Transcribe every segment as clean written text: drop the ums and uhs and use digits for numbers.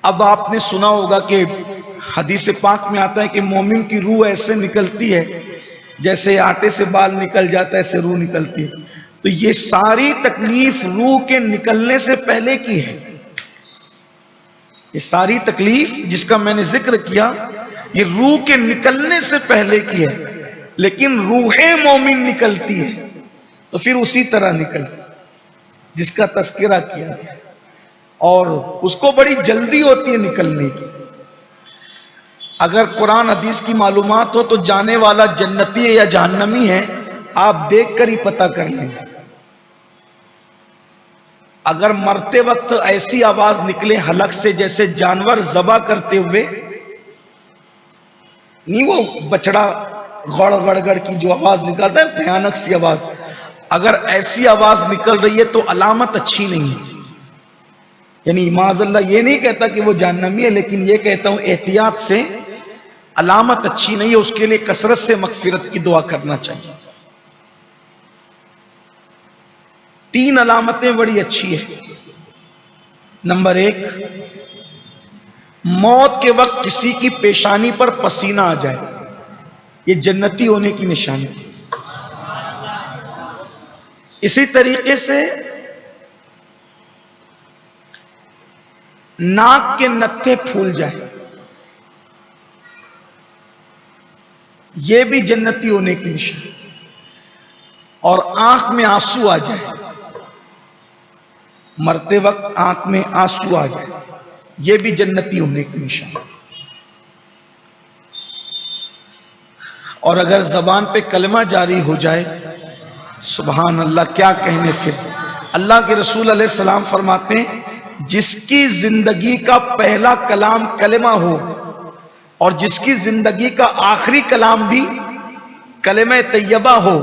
اب آپ نے سنا ہوگا کہ حدیث پاک میں آتا ہے کہ مومن کی روح ایسے نکلتی ہے جیسے آٹے سے بال نکل جاتا ہے، ایسے روح نکلتی ہے. تو یہ ساری تکلیف روح کے نکلنے سے پہلے کی ہے. یہ ساری تکلیف جس کا میں نے ذکر کیا یہ روح کے نکلنے سے پہلے کی ہے، لیکن روح مومن نکلتی ہے تو پھر اسی طرح نکلتی جس کا تذکرہ کیا گیا، اور اس کو بڑی جلدی ہوتی ہے نکلنے کی. اگر قرآن حدیث کی معلومات ہو تو جانے والا جنتی ہے یا جہنمی ہے آپ دیکھ کر ہی پتہ کر لیں. اگر مرتے وقت ایسی آواز نکلے حلق سے جیسے جانور ذبح کرتے ہوئے، نہیں وہ بچڑا گڑ گڑ گڑ کی جو آواز نکالتا ہے بھیانک سی آواز، اگر ایسی آواز نکل رہی ہے تو علامت اچھی نہیں ہے. یعنی معاذ اللہ یہ نہیں کہتا کہ وہ جہنمی ہے، لیکن یہ کہتا ہوں احتیاط سے، علامت اچھی نہیں ہے. اس کے لیے کثرت سے مغفرت کی دعا کرنا چاہیے. 3 علامتیں بڑی اچھی ہیں. نمبر 1، موت کے وقت کسی کی پیشانی پر پسینہ آ جائے، یہ جنتی ہونے کی نشانی. اسی طریقے سے ناک کے نتھے پھول جائیں، یہ بھی جنتی ہونے کی نشانی. اور آنکھ میں آنسو آ جائے، مرتے وقت آنکھ میں آنسو آ جائے، یہ بھی جنتی ہونے کی نشانی. اور اگر زبان پہ کلمہ جاری ہو جائے، سبحان اللہ کیا کہنے. پھر اللہ کے رسول علیہ السلام فرماتے ہیں جس کی زندگی کا پہلا کلام کلمہ ہو اور جس کی زندگی کا آخری کلام بھی کلمہ طیبہ ہو،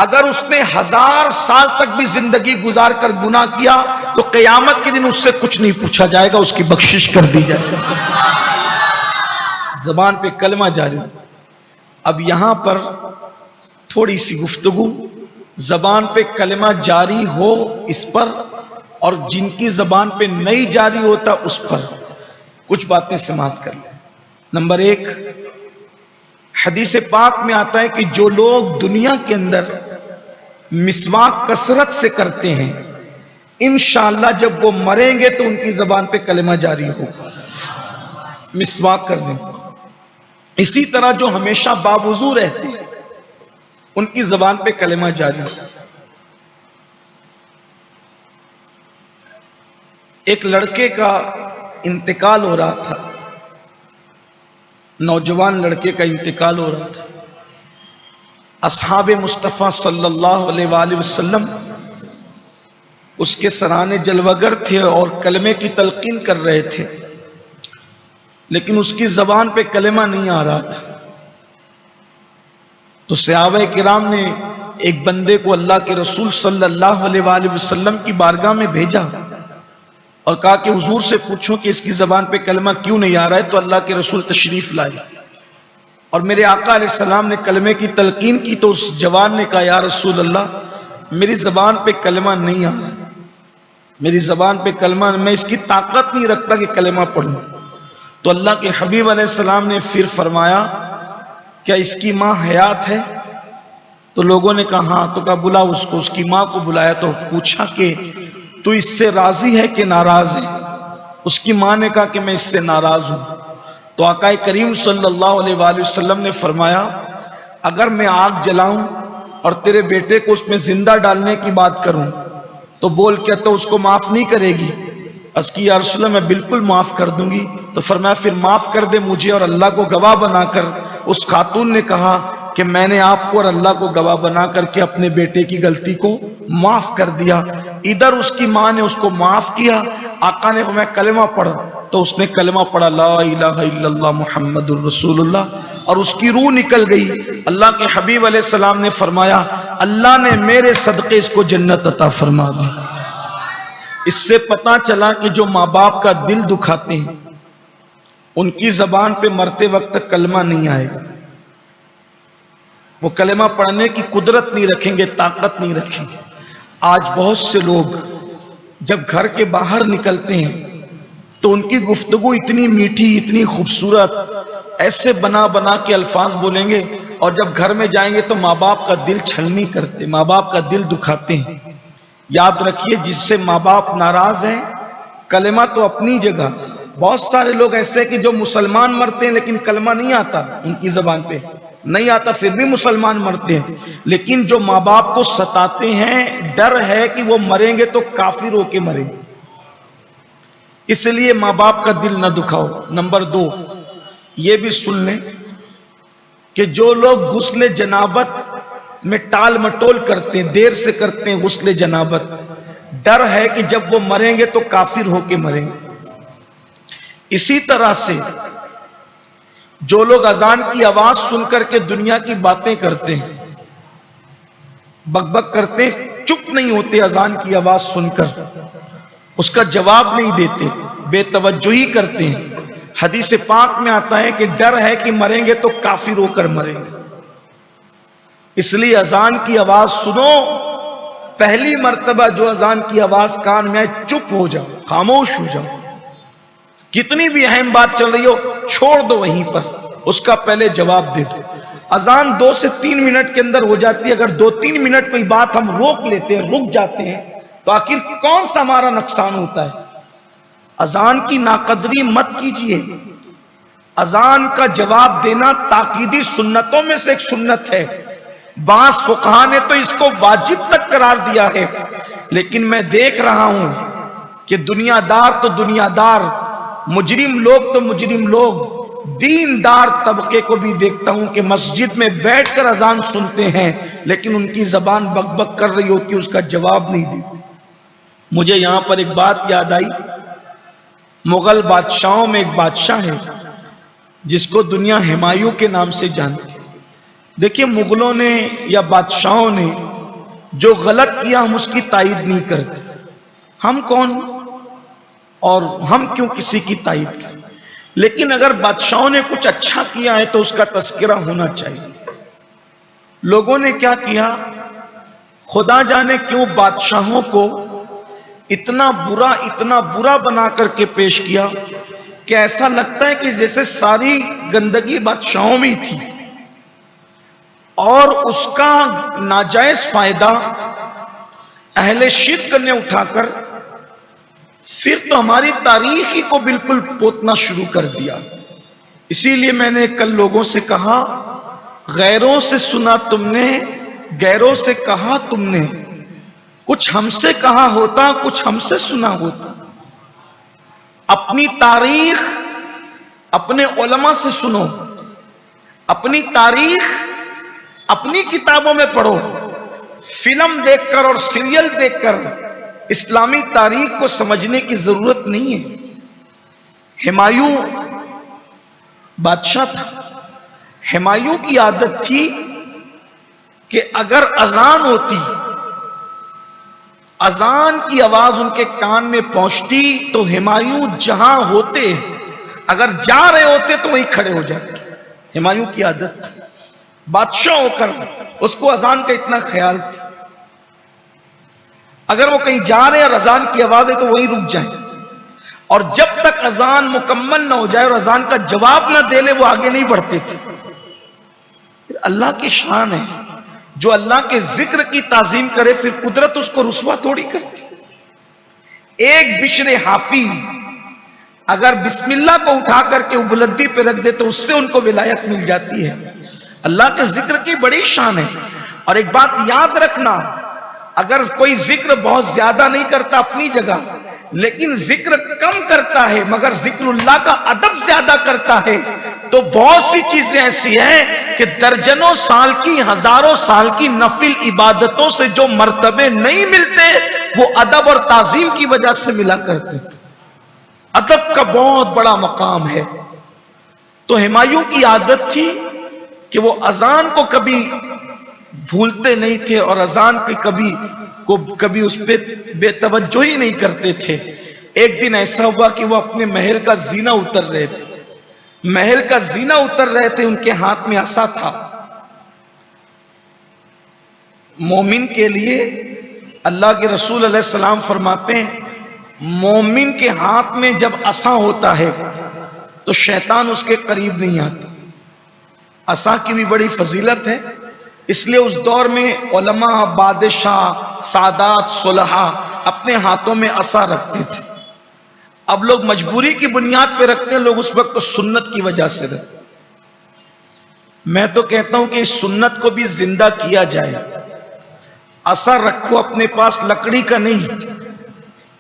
اگر اس نے 1000 سال تک بھی زندگی گزار کر گناہ کیا تو قیامت کے دن اس سے کچھ نہیں پوچھا جائے گا، اس کی بخشش کر دی جائے گی. زبان پہ کلمہ جاری. اب یہاں پر تھوڑی سی گفتگو زبان پہ کلمہ جاری ہو اس پر، اور جن کی زبان پہ نہیں جاری ہوتا اس پر کچھ باتیں سماعت کر لیں. نمبر 1، حدیث پاک میں آتا ہے کہ جو لوگ دنیا کے اندر مسواک کثرت سے کرتے ہیں انشاءاللہ جب وہ مریں گے تو ان کی زبان پہ کلمہ جاری ہوگا. مسواک کرنے. اسی طرح جو ہمیشہ باوضو رہتے ہیں ان کی زبان پہ کلمہ جاری ہوگا. ایک لڑکے کا انتقال ہو رہا تھا، نوجوان لڑکے کا انتقال ہو رہا تھا. اصحاب مصطفیٰ صلی اللہ علیہ وآلہ وسلم اس کے سرانے جلوگر تھے اور کلمے کی تلقین کر رہے تھے، لیکن اس کی زبان پہ کلمہ نہیں آ رہا تھا. تو صحابہ کرام نے ایک بندے کو اللہ کے رسول صلی اللہ علیہ وآلہ وسلم کی بارگاہ میں بھیجا اور کہا کہ حضور سے پوچھو کہ اس کی زبان پہ کلمہ کیوں نہیں آ رہا ہے. تو اللہ کے رسول تشریف لائے اور میرے آقا علیہ السلام نے کلمے کی تلقین کی. تو اس جوان نے کہا یا رسول اللہ میری زبان پہ کلمہ نہیں آ رہا، میری زبان پہ کلمہ، میں اس کی طاقت نہیں رکھتا کہ کلمہ پڑھوں. تو اللہ کے حبیب علیہ السلام نے پھر فرمایا کیا اس کی ماں حیات ہے؟ تو لوگوں نے کہا ہاں. تو کہا بلا اس کو. اس کی ماں کو بلایا تو پوچھا کہ تو اس سے راضی ہے کہ ناراض ہے؟ اس کی ماں نے کہا کہ میں اس سے ناراض ہوں. تو آقا کریم صلی اللہ علیہ وآلہ وسلم نے فرمایا اگر میں آگ جلاؤں اور تیرے بیٹے کو اس میں زندہ ڈالنے کی بات کروں تو بول کیا تو اس کو معاف نہیں کرے گی؟ اس کی یا رسول اللہ میں بالکل معاف کر دوں گی. تو فرمایا پھر معاف کر دے مجھے اور اللہ کو گواہ بنا کر. اس خاتون نے کہا کہ میں نے آپ کو اور اللہ کو گواہ بنا کر کے اپنے بیٹے کی غلطی کو معاف کر دیا. ادھر اس کی ماں نے اس کو معاف کیا. آقا نے فرمایا کلمہ پڑھ، تو اس نے کلمہ پڑھا لا الہ الا اللہ محمد الرسول اللہ، اور اس کی روح نکل گئی. اللہ کے حبیب علیہ السلام نے فرمایا اللہ نے میرے صدقے اس کو جنت عطا فرما دی. اس سے پتہ چلا کہ جو ماں باپ کا دل دکھاتے ہیں ان کی زبان پہ مرتے وقت کلمہ نہیں آئے گا. وہ کلمہ پڑھنے کی قدرت نہیں رکھیں گے، طاقت نہیں رکھیں گے. آج بہت سے لوگ جب گھر کے باہر نکلتے ہیں تو ان کی گفتگو اتنی میٹھی اتنی خوبصورت، ایسے بنا بنا کے الفاظ بولیں گے، اور جب گھر میں جائیں گے تو ماں باپ کا دل چھلنی کرتے، ماں باپ کا دل دکھاتے ہیں۔ یاد رکھیے جس سے ماں باپ ناراض ہیں، کلمہ تو اپنی جگہ، بہت سارے لوگ ایسے ہیں کہ جو مسلمان مرتے ہیں لیکن کلمہ نہیں آتا ان کی زبان پہ، نہیں آتا پھر بھی مسلمان مرتے ہیں، لیکن جو ماں باپ کو ستاتے ہیں ڈر ہے کہ وہ مریں گے تو کافر ہو کے مریں گے، اس لیے ماں باپ کا دل نہ دکھاؤ۔ نمبر 2 یہ بھی سن لیں کہ جو لوگ غسل جنابت میں ٹال مٹول کرتے ہیں، دیر سے کرتے ہیں غسل جنابت، ڈر ہے کہ جب وہ مریں گے تو کافر ہو کے مریں گے۔ اسی طرح سے جو لوگ اذان کی آواز سن کر کے دنیا کی باتیں کرتے ہیں، بک بک کرتے ہیں، چپ نہیں ہوتے اذان کی آواز سن کر، اس کا جواب نہیں دیتے، بے توجہی کرتے ہیں، حدیث پاک میں آتا ہے کہ ڈر ہے کہ مریں گے تو کافر ہو کر مریں گے۔ اس لیے اذان کی آواز سنو، پہلی مرتبہ جو اذان کی آواز کان میں آئے چپ ہو جاؤ، خاموش ہو جاؤ، کتنی بھی اہم بات چل رہی ہو چھوڑ دو وہیں پر، اس کا پہلے جواب دے دو۔ اذان 2 سے 3 منٹ کے اندر ہو جاتی ہے، اگر 2-3 منٹ کوئی بات ہم روک لیتے ہیں، رک جاتے ہیں، تو آخر کون سا ہمارا نقصان ہوتا ہے؟ اذان کی ناقدری مت کیجئے، اذان کا جواب دینا تاکیدی سنتوں میں سے ایک سنت ہے، بعض فقہا نے تو اس کو واجب تک قرار دیا ہے، لیکن میں دیکھ رہا ہوں کہ دنیا دار تو دنیا دار، مجرم لوگ تو مجرم لوگ، دیندار طبقے کو بھی دیکھتا ہوں کہ مسجد میں بیٹھ کر اذان سنتے ہیں لیکن ان کی زبان بک بک کر رہی ہوتی ہے، اس کا جواب نہیں دیتے۔ مجھے یہاں پر ایک بات یاد آئی، مغل بادشاہوں میں ایک بادشاہ ہے جس کو دنیا ہمایوں کے نام سے جانتی ہے۔ دیکھیے مغلوں نے یا بادشاہوں نے جو غلط کیا ہم اس کی تائید نہیں کرتے، ہم کون اور ہم کیوں کسی کی تائید کریں، لیکن اگر بادشاہوں نے کچھ اچھا کیا ہے تو اس کا تذکرہ ہونا چاہیے۔ لوگوں نے کیا کیا، خدا جانے کیوں بادشاہوں کو اتنا برا بنا کر کے پیش کیا کہ ایسا لگتا ہے کہ جیسے ساری گندگی بادشاہوں میں ہی تھی، اور اس کا ناجائز فائدہ اہل شرک نے اٹھا کر پھر تو ہماری تاریخ ہی کو بالکل پوتنا شروع کر دیا۔ اسی لیے میں نے کل لوگوں سے کہا، غیروں سے سنا تم نے، غیروں سے کہا تم نے، کچھ ہم سے کہا ہوتا، کچھ ہم سے سنا ہوتا۔ اپنی تاریخ اپنے علماء سے سنو، اپنی تاریخ اپنی کتابوں میں پڑھو، فلم دیکھ کر اور سیریل دیکھ کر اسلامی تاریخ کو سمجھنے کی ضرورت نہیں ہے۔ ہمایوں بادشاہ تھا، ہمایوں کی عادت تھی کہ اگر اذان ہوتی، اذان کی آواز ان کے کان میں پہنچتی تو ہمایوں جہاں ہوتے، اگر جا رہے ہوتے تو وہیں کھڑے ہو جاتے۔ ہمایوں کی عادت تھی، بادشاہ ہو کر اس کو اذان کا اتنا خیال تھا، اگر وہ کہیں جا رہے اور اذان کی آواز ہے تو وہیں رک جائیں، اور جب تک اذان مکمل نہ ہو جائے اور اذان کا جواب نہ دے لے وہ آگے نہیں بڑھتے تھے۔ اللہ کی شان ہے، جو اللہ کے ذکر کی تعظیم کرے پھر قدرت اس کو رسوا تھوڑی کرتی۔ ایک بشر حافی اگر بسم اللہ کو اٹھا کر کے بلندی پہ رکھ دے تو اس سے ان کو ولایت مل جاتی ہے۔ اللہ کے ذکر کی بڑی شان ہے۔ اور ایک بات یاد رکھنا، اگر کوئی ذکر بہت زیادہ نہیں کرتا اپنی جگہ، لیکن ذکر کم کرتا ہے مگر ذکر اللہ کا ادب زیادہ کرتا ہے، تو بہت سی چیزیں ایسی ہیں کہ درجنوں سال کی، ہزاروں سال کی نفل عبادتوں سے جو مرتبے نہیں ملتے وہ ادب اور تعظیم کی وجہ سے ملا کرتے۔ ادب کا بہت بڑا مقام ہے۔ تو ہمایوں کی عادت تھی کہ وہ اذان کو کبھی بھولتے نہیں تھے اور اذان کی کبھی اس پہ بے توجہ ہی نہیں کرتے تھے۔ ایک دن ایسا ہوا کہ وہ اپنے محل کا زینہ اتر رہے تھے، محل کا زینہ اتر رہے تھے، ان کے ہاتھ میں عصا تھا۔ مومن کے لیے اللہ کے رسول علیہ السلام فرماتے ہیں مومن کے ہاتھ میں جب عصا ہوتا ہے تو شیطان اس کے قریب نہیں آتا. عصا کی بھی بڑی فضیلت ہے، اس لیے اس دور میں علماء، بادشاہ، سادات، صلحاء اپنے ہاتھوں میں عصا رکھتے تھے. اب لوگ مجبوری کی بنیاد پہ رکھتے ہیں، لوگ اس وقت سنت کی وجہ سے رکھتے. میں تو کہتا ہوں کہ اس سنت کو بھی زندہ کیا جائے. عصا رکھو اپنے پاس، لکڑی کا نہیں،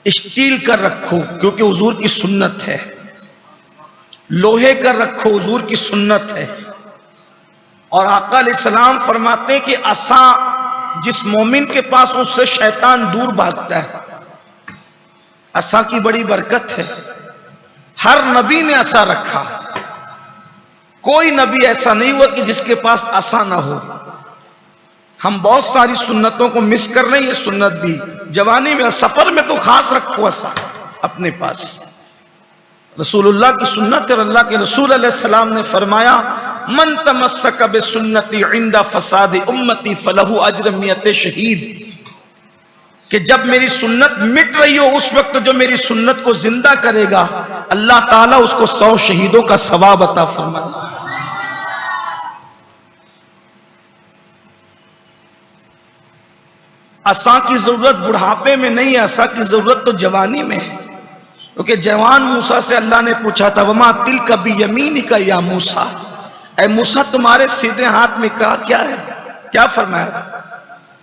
اسٹیل کا رکھو کیونکہ حضور کی سنت ہے. لوہے کا رکھو، حضور کی سنت ہے. اور آقا علیہ السلام فرماتے ہیں کہ عصا جس مومن کے پاس، اس سے شیطان دور بھاگتا ہے. عصا کی بڑی برکت ہے. ہر نبی نے عصا رکھا، کوئی نبی ایسا نہیں ہوا کہ جس کے پاس عصا نہ ہو. ہم بہت ساری سنتوں کو مس کر رہے ہیں. یہ سنت بھی جوانی میں، سفر میں تو خاص رکھو عصا اپنے پاس. رسول اللہ کی سنت ہے. اور اللہ کے رسول علیہ السلام نے فرمایا من تمسک بسنتی عند فساد امتی فلہ اجر 100 شہید، کہ جب میری سنت مٹ رہی ہو اس وقت جو میری سنت کو زندہ کرے گا، اللہ تعالیٰ اس کو 100 شہیدوں کا ثواب عطا فرمائے. عصا کی ضرورت بڑھاپے میں نہیں ہے، عصا کی ضرورت تو جوانی میں ہے. کیونکہ جوان موسیٰ سے اللہ نے پوچھا تھا وما تلک بیمینک یا موسیٰ، اے موسیٰ تمہارے سیدھے ہاتھ میں کیا ہے؟ کیا فرمایا؟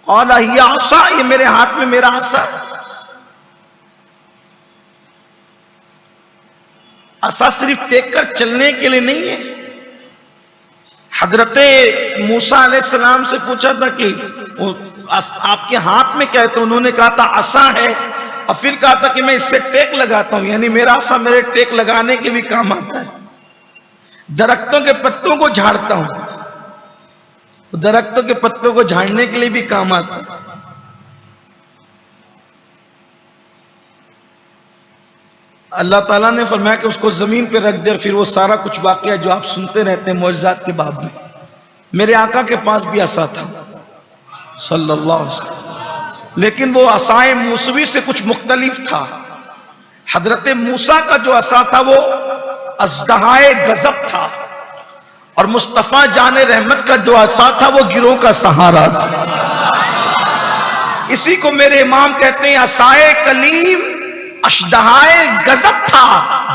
قال ہی عصا، یہ میرے ہاتھ میں میرا عصا. عصا صرف ٹیک کر چلنے کے لیے نہیں ہے. حضرت موسیٰ علیہ السلام سے پوچھا تھا کہ آپ کے ہاتھ میں کیا ہے؟ تو انہوں نے کہا تھا عصا ہے، اور پھر کہا تھا کہ میں اس سے ٹیک لگاتا ہوں، یعنی میرا عصا میرے ٹیک لگانے کے بھی کام آتا ہے. درختوں کے پتوں کو جھاڑتا ہوں، درختوں کے پتوں کو جھاڑنے کے لیے بھی کام آتا ہے. اللہ تعالیٰ نے فرمایا کہ اس کو زمین پہ رکھ دے، اور پھر وہ سارا کچھ واقعہ جو آپ سنتے رہتے ہیں معجزات کے باب میں. میرے آقا کے پاس بھی عصا تھا صلی اللہ علیہ وسلم، لیکن وہ عصائے موسوی سے کچھ مختلف تھا. حضرت موسیٰ کا جو عصا تھا وہ اژدہائے غضب تھا، اور مصطفیٰ جان رحمت کا جو عصا تھا وہ گروہ کا سہارا تھا. اسی کو میرے امام کہتے ہیں عصائے کلیم اژدہائے غضب تھا،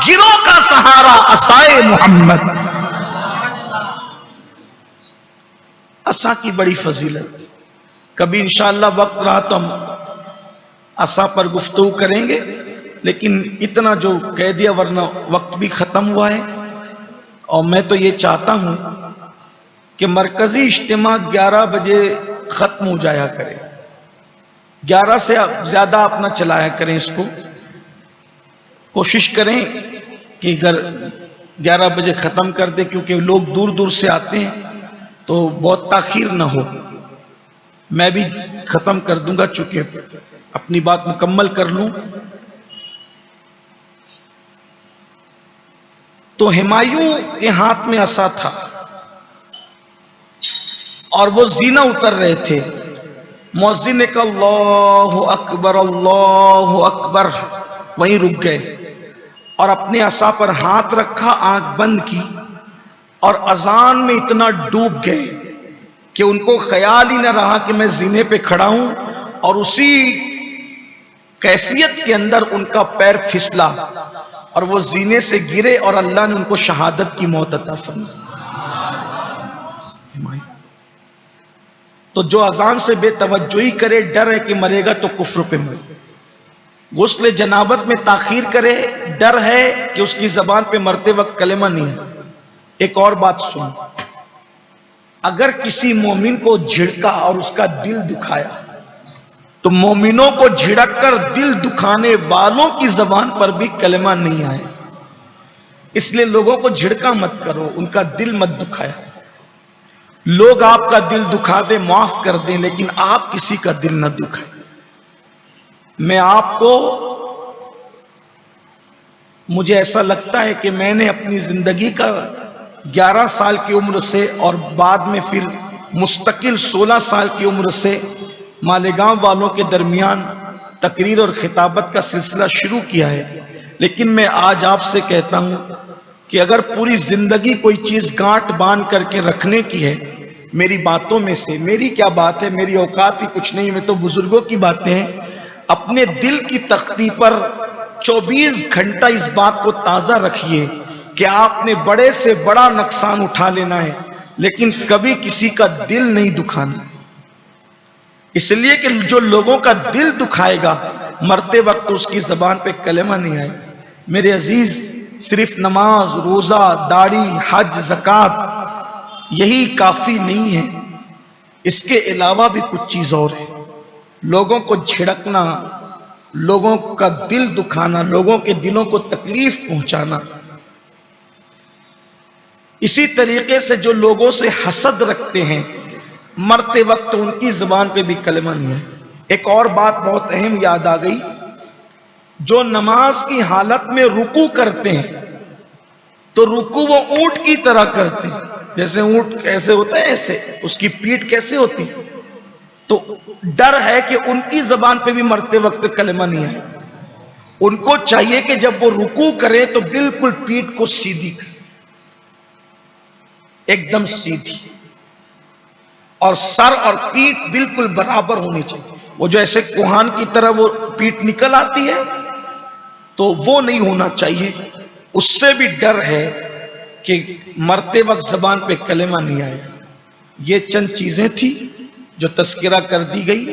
گروہ کا سہارا عصائے محمد. عصا کی بڑی فضیلت. کبھی انشاءاللہ وقت رہا تو ہم عصا پر گفتگو کریں گے، لیکن اتنا جو کہہ دیا ورنہ وقت بھی ختم ہوا ہے. اور میں تو یہ چاہتا ہوں کہ مرکزی اجتماع 11 بجے ختم ہو جایا کرے. 11 سے زیادہ اپنا چلایا کریں. اس کو کوشش کریں کہ اگر 11 بجے ختم کر دیں، کیونکہ لوگ دور دور سے آتے ہیں تو بہت تاخیر نہ ہو. میں بھی ختم کر دوں گا چونکہ اپنی بات مکمل کر لوں. تو ہمایوں کے ہاتھ میں عصا تھا اور وہ زینہ اتر رہے تھے. مؤذن نے کہا اللہ اکبر اللہ اکبر، وہیں رک گئے اور اپنے عصا پر ہاتھ رکھا، آنکھ بند کی اور اذان میں اتنا ڈوب گئے کہ ان کو خیال ہی نہ رہا کہ میں زینے پہ کھڑا ہوں. اور اسی کیفیت کے اندر ان کا پیر پھسلا اور وہ زینے سے گرے اور اللہ نے ان کو شہادت کی موت عطا فرمائی. تو جو اذان سے بے توجہی کرے، ڈر ہے کہ مرے گا تو کفر پہ مرے. غسل جنابت میں تاخیر کرے، ڈر ہے کہ اس کی زبان پہ مرتے وقت کلمہ نہیں ہے. ایک اور بات سن، اگر کسی مومن کو جھڑکا اور اس کا دل دکھایا تو مومنوں کو جھڑک کر دل دکھانے والوں کی زبان پر بھی کلمہ نہیں آئے. اس لیے لوگوں کو جھڑکا مت کرو، ان کا دل مت دکھایا. لوگ آپ کا دل دکھا دیں، معاف کر دیں، لیکن آپ کسی کا دل نہ دکھائیں. میں آپ کو، مجھے ایسا لگتا ہے کہ میں نے اپنی زندگی کا 11 سال کی عمر سے اور بعد میں پھر مستقل 16 سال کی عمر سے مالیگاؤں والوں کے درمیان تقریر اور خطابت کا سلسلہ شروع کیا ہے، لیکن میں آج آپ سے کہتا ہوں کہ اگر پوری زندگی کوئی چیز گانٹ باندھ کر کے رکھنے کی ہے میری باتوں میں سے، میری کیا بات ہے، میری اوقات ہی کچھ نہیں، میں تو بزرگوں کی باتیں ہیں، اپنے دل کی تختی پر 24 گھنٹہ اس بات کو تازہ رکھیے کہ آپ نے بڑے سے بڑا نقصان اٹھا لینا ہے لیکن کبھی کسی کا دل نہیں دکھانا، اس لیے کہ جو لوگوں کا دل دکھائے گا مرتے وقت اس کی زبان پہ کلمہ نہیں آئے۔ میرے عزیز، صرف نماز، روزہ، داڑھی، حج، زکوٰۃ یہی کافی نہیں ہے، اس کے علاوہ بھی کچھ چیز اور ہے۔ لوگوں کو جھڑکنا، لوگوں کا دل دکھانا، لوگوں کے دلوں کو تکلیف پہنچانا، اسی طریقے سے جو لوگوں سے حسد رکھتے ہیں مرتے وقت ان کی زبان پہ بھی کلمہ نہیں ہے۔ ایک اور بات بہت اہم یاد آ گئی، جو نماز کی حالت میں رکوع کرتے ہیں تو رکوع وہ اونٹ کی طرح کرتے ہیں، جیسے اونٹ کیسے ہوتا ہے ایسے، اس کی پیٹھ کیسے ہوتی، تو ڈر ہے کہ ان کی زبان پہ بھی مرتے وقت کلمہ نہیں ہے۔ ان کو چاہیے کہ جب وہ رکوع کرے تو بالکل پیٹھ کو سیدھی کرے، ایک دم سیدھی، اور سر اور پیٹھ بالکل برابر ہونی چاہیے۔ وہ جو ایسے کوہان کی طرح وہ پیٹھ نکل آتی ہے تو وہ نہیں ہونا چاہیے، اس سے بھی ڈر ہے کہ مرتے وقت زبان پہ کلمہ نہیں آئے گا۔ یہ چند چیزیں تھی جو تذکرہ کر دی گئی۔